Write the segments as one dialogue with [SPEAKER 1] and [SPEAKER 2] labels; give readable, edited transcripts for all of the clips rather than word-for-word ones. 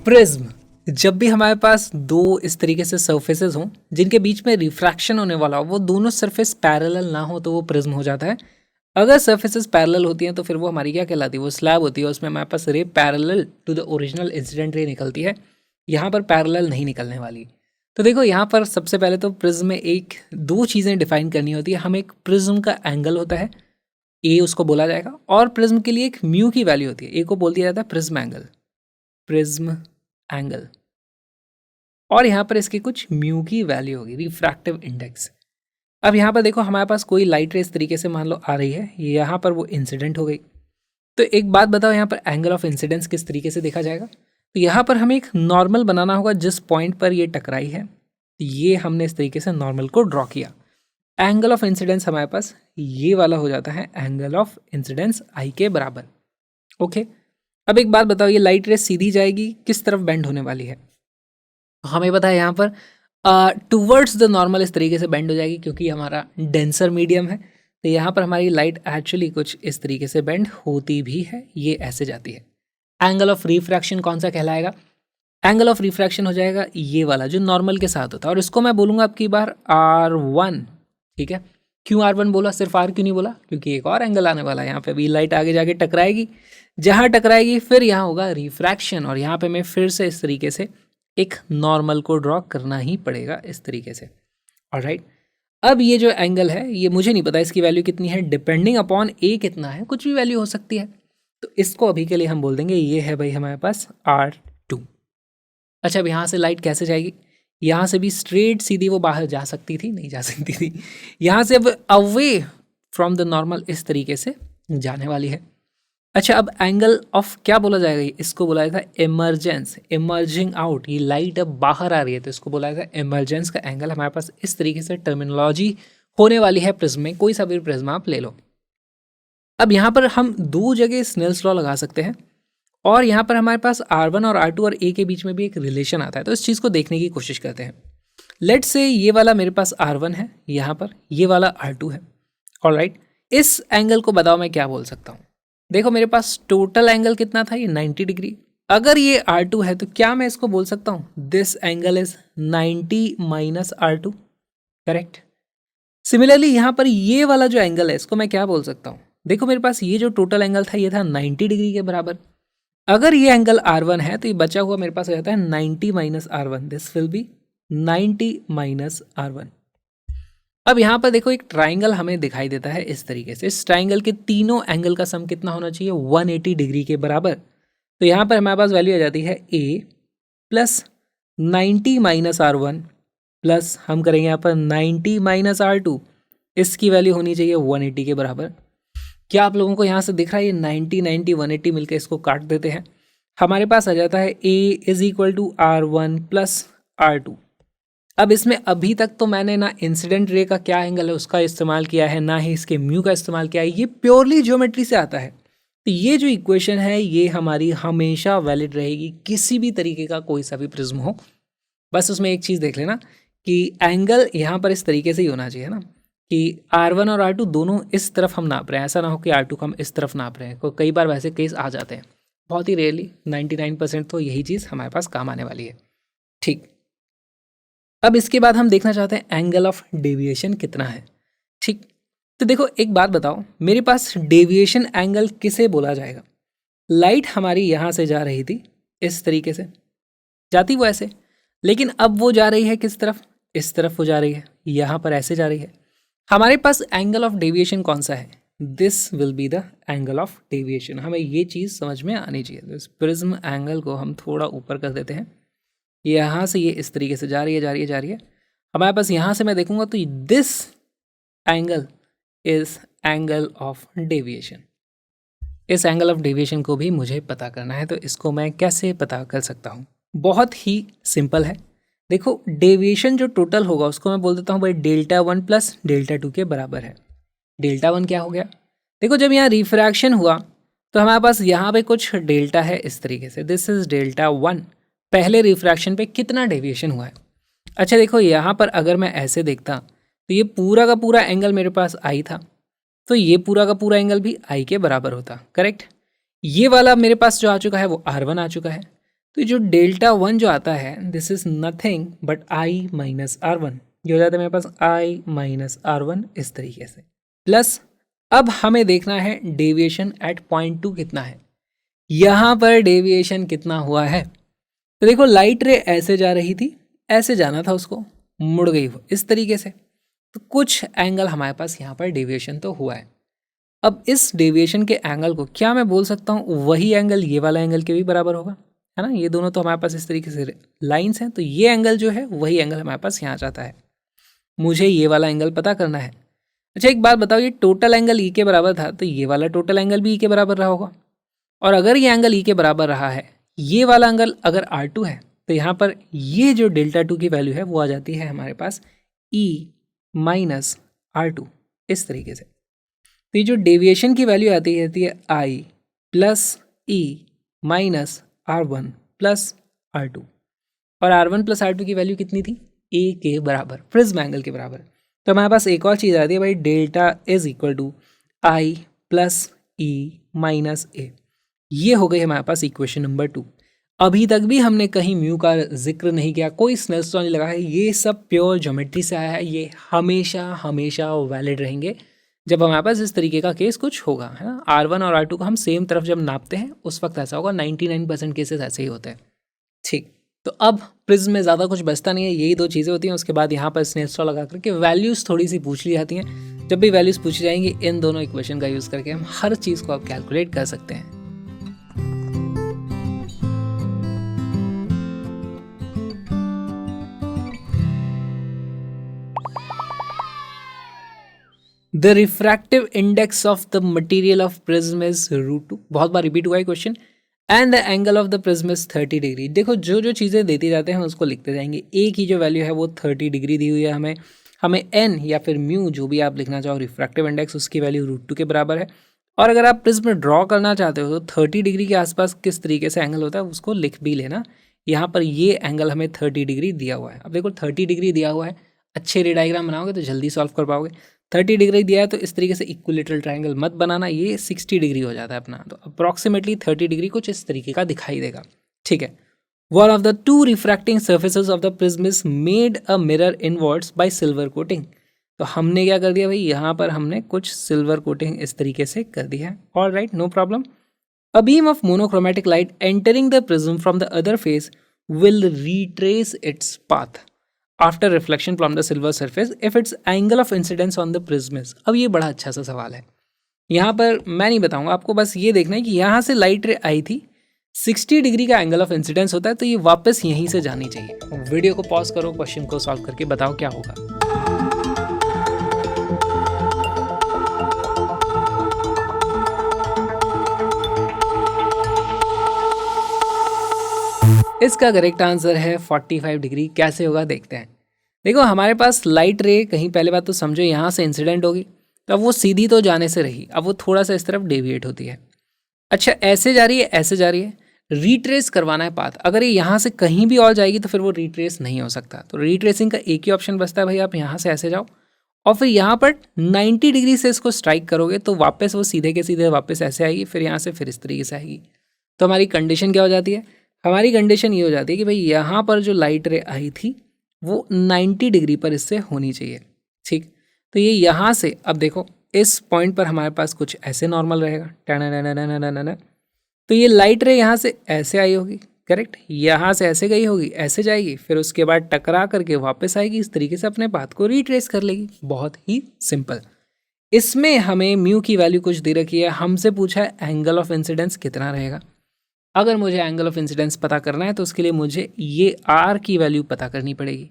[SPEAKER 1] Prism. जब भी हमारे पास दो इस तरीके से सरफेसेस हों जिनके बीच में रिफ्रैक्शन होने वाला हो, वो दोनों सरफेस पैरेलल ना हो तो वो प्रिज्म हो जाता है। अगर सरफेसेस पैरेलल होती हैं तो फिर वो हमारी क्या कहलाती है, वो स्लैब होती है। उसमें हमारे पास ray parallel to the original incident ray निकलती है। यहाँ पर पैरेलल नहीं निकलने वाली। तो देखो यहाँ पर सबसे पहले तो प्रिज्म में एक दो चीज़ें डिफाइन करनी होती है। हम एक प्रिज्म का एंगल होता है, ए उसको बोला जाएगा, और प्रिज्म के लिए एक म्यू की वैल्यू होती है। ए को बोल दिया जाता है प्रिज्म एंगल, प्रिज्म एंगल। और यहाँ पर इसकी कुछ म्यू की वैल्यू होगी, रिफ्रैक्टिव इंडेक्स। अब यहाँ पर देखो हमारे पास कोई लाइट रे इस तरीके से मान लो आ रही है, यहाँ पर वो इंसिडेंट हो गई। तो एक बात बताओ, यहाँ पर एंगल ऑफ इंसिडेंस किस तरीके से देखा जाएगा? तो यहाँ पर हमें एक नॉर्मल बनाना होगा जिस पॉइंट पर ये टकराई है। तो ये हमने इस तरीके से नॉर्मल को ड्रॉ किया। एंगल ऑफ इंसिडेंस हमारे पास ये वाला हो जाता है, एंगल ऑफ इंसिडेंस आई के बराबर। ओके, अब एक बात बताओ, ये लाइट रे सीधी जाएगी, किस तरफ बेंड होने वाली है? हमें पता है यहाँ पर टूवर्ड्स द नॉर्मल इस तरीके से बेंड हो जाएगी, क्योंकि हमारा डेंसर मीडियम है। तो यहाँ पर हमारी लाइट एक्चुअली कुछ इस तरीके से बेंड होती भी है, ये ऐसे जाती है। एंगल ऑफ रिफ्रैक्शन कौन सा कहलाएगा? एंगल ऑफ रिफ्रैक्शन हो जाएगा ये वाला जो नॉर्मल के साथ होता है, और इसको मैं बोलूँगा अब की बार R1। ठीक है, क्यों R1 बोला, सिर्फ R क्यों नहीं बोला? क्योंकि एक और एंगल आने वाला है। यहाँ पे भी लाइट आगे जाके टकराएगी, जहाँ टकराएगी फिर यहाँ होगा रिफ्रैक्शन, और यहाँ पे मैं फिर से इस तरीके से एक नॉर्मल को ड्रॉ करना ही पड़ेगा इस तरीके से। ऑलराइट, अब ये जो एंगल है, ये मुझे नहीं पता इसकी वैल्यू कितनी है, डिपेंडिंग अपॉन ए कितना है, कुछ भी वैल्यू हो सकती है। तो इसको अभी के लिए हम बोल देंगे ये है भाई हमारे पास R2। अच्छा, अब यहाँ से लाइट कैसे जाएगी? यहाँ से भी स्ट्रेट सीधी वो बाहर जा सकती थी, नहीं जा सकती थी। यहाँ से अब अवे फ्रॉम द नॉर्मल इस तरीके से जाने वाली है। अच्छा, अब एंगल ऑफ क्या बोला जाएगा? इसको बोला जाता है इमर्जेंस, इमर्जिंग आउट। ये लाइट अब बाहर आ रही है तो इसको बोला जाता है इमर्जेंस का एंगल। हमारे पास इस तरीके से टर्मिनोलॉजी होने वाली है प्रिज्म में। कोई सा भी प्रिज्म आप ले लो। अब यहाँ पर हम दो जगह स्नेल्स लॉ लगा सकते हैं, और यहाँ पर हमारे पास R1 और R2 और A के बीच में भी एक रिलेशन आता है। तो इस चीज़ को देखने की कोशिश करते हैं। लेट्स से ये वाला मेरे पास R1 है, यहाँ पर ये वाला R2 है। ऑलराइट, इस एंगल को बताओ मैं क्या बोल सकता हूँ? देखो मेरे पास टोटल एंगल कितना था, ये 90 डिग्री। अगर ये R2 है तो क्या मैं इसको बोल सकता हूँ this angle is 90 minus R2? Correct. Similarly यहाँ पर ये वाला जो एंगल है इसको मैं क्या बोल सकता हूँ? देखो मेरे पास ये जो टोटल एंगल था ये था 90 डिग्री के बराबर। अगर ये एंगल R1 है तो ये बचा हुआ मेरे पास आ जाता है 90 minus R1, this will be 90 minus R1। अब यहाँ पर देखो एक ट्राइंगल हमें दिखाई देता है इस तरीके से। इस ट्राइंगल के तीनों एंगल का सम कितना होना चाहिए? 180 डिग्री के बराबर। तो यहाँ पर हमारे पास वैल्यू आ जाती है A plus 90 minus R1 plus हम करेंगे यहाँ पर 90 माइनस R2। इसकी वैल्यू होनी चाहिए 180 के बराबर। क्या आप लोगों को यहाँ से दिख रहा है? ये 90 90 180 मिलकर इसको काट देते हैं, हमारे पास आ जाता है A is equal to R1 plus R2। अब इसमें अभी तक तो मैंने ना इंसिडेंट रे का क्या एंगल है उसका इस्तेमाल किया है, ना ही इसके म्यू का इस्तेमाल किया है। ये प्योरली ज्योमेट्री से आता है। तो ये जो इक्वेशन है ये हमारी हमेशा वैलिड रहेगी, किसी भी तरीके का कोई सा भी प्रिज्म हो। बस उसमें एक चीज़ देख लेना कि एंगल यहाँ पर इस तरीके से ही होना चाहिए ना, कि R1 और R2 दोनों इस तरफ हम नाप रहे हैं, ऐसा ना हो कि R2 को हम इस तरफ नाप रहे हैं। कई बार वैसे केस आ जाते हैं, बहुत ही रेयरली, 99% तो यही चीज़ हमारे पास काम आने वाली है। ठीक, अब इसके बाद हम देखना चाहते हैं एंगल ऑफ डेविएशन कितना है। ठीक, तो देखो एक बात बताओ, मेरे पास डेविएशन एंगल किसे बोला जाएगा? लाइट हमारी यहाँ से जा रही थी इस तरीके से, जाती वो ऐसे, लेकिन अब वो जा रही है किस तरफ? इस तरफ वो जा रही है, यहाँ पर ऐसे जा रही है। हमारे पास एंगल ऑफ डेविएशन कौन सा है? This will be the angle of deviation. हमें ये चीज़ समझ में आनी चाहिए। तो इस प्रिज्म एंगल को हम थोड़ा ऊपर कर देते हैं। यहाँ से ये इस तरीके से जा रही है, जा रही है, जा रही है। हमारे पास यहाँ से मैं देखूंगा तो this angle is angle of deviation. इस एंगल ऑफ डेविएशन को भी मुझे पता करना है, तो इसको मैं कैसे पता कर सकता हूँ? बहुत ही सिंपल है। देखो डेविएशन जो टोटल होगा उसको मैं बोल देता हूँ भाई Δ1 प्लस Δ2 के बराबर है। Δ1 क्या हो गया? देखो जब यहाँ रिफ्रैक्शन हुआ तो हमारे पास यहाँ पे कुछ डेल्टा है इस तरीके से, दिस इज Δ1। पहले रिफ्रैक्शन पे कितना डेविएशन हुआ है? अच्छा देखो यहाँ पर अगर मैं ऐसे देखता तो ये पूरा का पूरा एंगल मेरे पास आई था, तो ये पूरा का पूरा एंगल भी आई के बराबर होता। करेक्ट। ये वाला मेरे पास जो आ चुका है वो R1 आ चुका है। तो जो डेल्टा वन जो आता है this is nothing but I minus R one, ये हो जाता है मेरे पास आई माइनस आर वन इस तरीके से। प्लस अब हमें देखना है डेविएशन एट पॉइंट टू कितना है, यहाँ पर डेविएशन कितना हुआ है। तो देखो लाइट रे ऐसे जा रही थी, ऐसे जाना था उसको, मुड़ गई वो इस तरीके से, तो कुछ एंगल हमारे पास यहाँ पर डेविएशन तो हुआ है। अब इस डेविएशन के एंगल को क्या मैं बोल सकता हूँ वही एंगल ये वाला एंगल के भी बराबर होगा, है ना। ये दोनों तो हमारे पास इस तरीके से लाइंस हैं, तो ये एंगल जो है वही एंगल हमारे पास यहाँ जाता है। मुझे ये वाला एंगल पता करना है। अच्छा एक बात बताओ, ये टोटल एंगल ई के बराबर था तो ये वाला टोटल एंगल भी ई के बराबर रहा होगा, और अगर ये एंगल ई के बराबर रहा है, ये वाला एंगल अगर R2 है, तो यहाँ पर ये जो डेल्टा टू की वैल्यू है वो आ जाती है हमारे पास E माइनस R2 इस तरीके से। तो ये जो डेविएशन की वैल्यू आती है I plus E minus R1 plus R2, और R1 प्लस R2 की वैल्यू कितनी थी, A के बराबर, प्रिज्म एंगल के बराबर। तो हमारे पास एक और चीज़ आती है भाई, delta is equal to I plus E minus A। ये हो गई हमारे पास इक्वेशन नंबर 2। अभी तक भी हमने कहीं म्यू का जिक्र नहीं किया, कोई स्नेल्स लॉ नहीं लगा है, ये सब प्योर ज्योमेट्री से आया है। ये हमेशा हमेशा वैलिड रहेंगे जब हमारे पास इस तरीके का केस कुछ होगा, है ना। R1 और R2 को हम सेम तरफ जब नापते हैं उस वक्त ऐसा होगा, 99% केसेस ऐसे ही होते हैं। ठीक, तो अब प्रिज्म में ज़्यादा कुछ बचता नहीं है, यही दो चीज़ें होती हैं। उसके बाद यहाँ पर स्नेल्स लॉ लगा करके वैल्यूज़ थोड़ी सी पूछ ली जाती हैं। जब भी वैल्यूज़ पूछी जाएंगी इन दोनों इक्वेशन का यूज़ करके हम हर चीज़ को अब कैलकुलेट कर सकते हैं। The refractive index of the material of prism is √2, बहुत बार रिपीट हुआ है question. And the angle of the prism is 30 degree. देखो जो जो चीज़ें देती जाते हैं उसको लिखते जाएंगे। ए की जो वैल्यू है वो 30 डिग्री दी हुई है हमें एन या फिर म्यू जो भी आप लिखना चाहो रिफ्रैक्टिव इंडेक्स, उसकी वैल्यू √2 के बराबर है। और अगर आप प्रिज्म ड्रॉ करना चाहते हो तो 30 डिग्री के आसपास किस तरीके से एंगल होता है उसको लिख भी लेना। यहाँ पर ये एंगल हमें 30 डिग्री दिया हुआ है। अब देखो 30 डिग्री दिया हुआ है, अच्छे रे डायग्राम बनाओगे तो जल्दी सॉल्व कर पाओगे। 30 डिग्री दिया है तो इस तरीके से इक्विलेटरल ट्रायंगल मत बनाना, ये 60 डिग्री हो जाता है अपना। तो अप्रॉक्सीमेटली 30 डिग्री कुछ इस तरीके का दिखाई देगा, ठीक है। One of the two refracting surfaces of the prism is made a mirror inwards bye silver coating. तो हमने क्या कर दिया भाई, यहाँ पर हमने कुछ सिल्वर कोटिंग इस तरीके से कर दिया है। All right, no problem. A beam of monochromatic light entering the prism from the other face will retrace its path after reflection from the silver surface if its angle of incidence on the prism is। अब ये बड़ा अच्छा सा सवाल है, यहाँ पर मैं नहीं बताऊंगा आपको, बस ये देखना है कि यहाँ से लाइट रे आई थी, 60 डिग्री का एंगल ऑफ इंसिडेंस होता है, तो ये वापस यहीं से जानी चाहिए। वीडियो को पॉज करो, क्वेश्चन को सॉल्व करके बताओ क्या होगा। इसका करेक्ट आंसर है 45 डिग्री। कैसे होगा देखते हैं। देखो हमारे पास लाइट रे कहीं, पहले बात तो समझो, यहाँ से इंसिडेंट होगी तो अब वो सीधी तो जाने से रही, अब वो थोड़ा सा इस तरफ डेविएट होती है। अच्छा ऐसे जा रही है, ऐसे जा रही है, रीट्रेस करवाना है पाथ। अगर ये यहाँ से कहीं भी और जाएगी तो फिर वो रीट्रेस नहीं हो सकता। तो रीट्रेसिंग का एक ही ऑप्शन बचता है भाई, आप यहाँ से ऐसे जाओ और फिर यहाँ पर 90 डिग्री से इसको स्ट्राइक करोगे तो वापस वो सीधे के सीधे वापस ऐसे आएगी, फिर यहाँ से फिर इस तरीके से आएगी। तो हमारी कंडीशन क्या हो जाती है, हमारी कंडीशन ये हो जाती है कि भाई यहाँ पर जो लाइट रे आई थी वो 90 डिग्री पर इससे होनी चाहिए, ठीक। तो ये यहाँ से, अब देखो इस पॉइंट पर हमारे पास कुछ ऐसे नॉर्मल रहेगा, तो ये लाइट रे यहाँ से ऐसे आई होगी, करेक्ट, यहाँ से ऐसे गई होगी, ऐसे जाएगी, फिर उसके बाद टकरा करके वापस आएगी, इस तरीके से अपने पाथ को रिट्रेस कर लेगी। बहुत ही सिंपल। इसमें हमें म्यू की वैल्यू कुछ दे रखी है, हमसे पूछा है एंगल ऑफ इंसिडेंस कितना रहेगा। अगर मुझे एंगल ऑफ इंसिडेंस पता करना है तो उसके लिए मुझे ये आर की वैल्यू पता करनी पड़ेगी।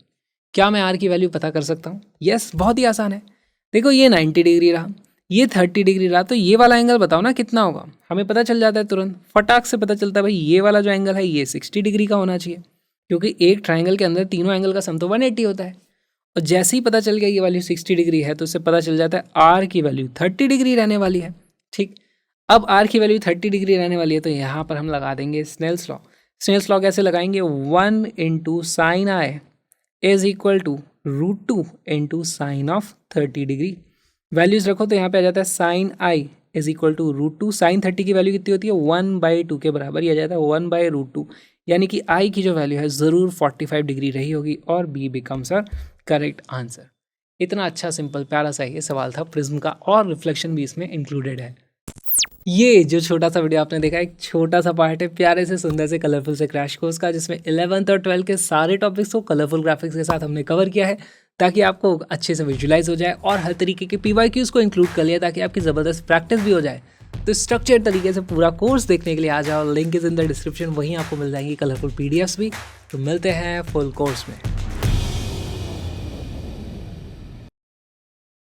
[SPEAKER 1] क्या मैं आर की वैल्यू पता कर सकता हूँ? यस, बहुत ही आसान है। देखो ये 90 डिग्री रहा, ये 30 डिग्री रहा, तो ये वाला एंगल बताओ ना कितना होगा। हमें पता चल जाता है तुरंत, फटाक से पता चलता है भाई ये वाला जो एंगल है ये 60 डिग्री का होना चाहिए, क्योंकि एक ट्राइंगल के अंदर तीनों एंगल का सम तो 180 होता है। और जैसे ही पता चल गया ये वैल्यू 60 डिग्री है तो उससे पता चल जाता है आर की वैल्यू 30 डिग्री रहने वाली है, ठीक। अब आर की वैल्यू 30 डिग्री रहने वाली है तो यहाँ पर हम लगा देंगे स्नेल्स लॉ। स्नेल्स लॉ कैसे लगाएंगे, 1 × sin i is equal to √2 × sin of 30 degree. Values रखो तो यहाँ पे आ जाता है sin i is equal to √2। sin 30 की वैल्यू कितनी होती है, 1/2 के बराबर, ये आ जाता है 1/√2। यानी कि आई की जो वैल्यू है ज़रूर 45 डिग्री रही होगी और B becomes a correct answer. इतना अच्छा सिंपल प्यारा सा ये सवाल था प्रिज्म का और रिफ्लेक्शन भी इसमें इंक्लूडेड है। ये जो छोटा सा वीडियो आपने देखा एक छोटा सा पार्ट है प्यारे से सुंदर से कलरफुल से क्रैश कोर्स का, जिसमें 11th और 12th के सारे टॉपिक्स को कलरफुल ग्राफिक्स के साथ हमने कवर किया है ताकि आपको अच्छे से विजुलाइज हो जाए, और हर तरीके के PYQs को इंक्लूड कर लिया ताकि आपकी ज़बरदस्त प्रैक्टिस भी हो जाए। तो स्ट्रक्चर्ड तरीके से पूरा कोर्स देखने के लिए आ जाओ, link is in the description, वहीं आपको मिल जाएंगी कलरफुल PDFs भी। तो मिलते हैं फुल कोर्स में।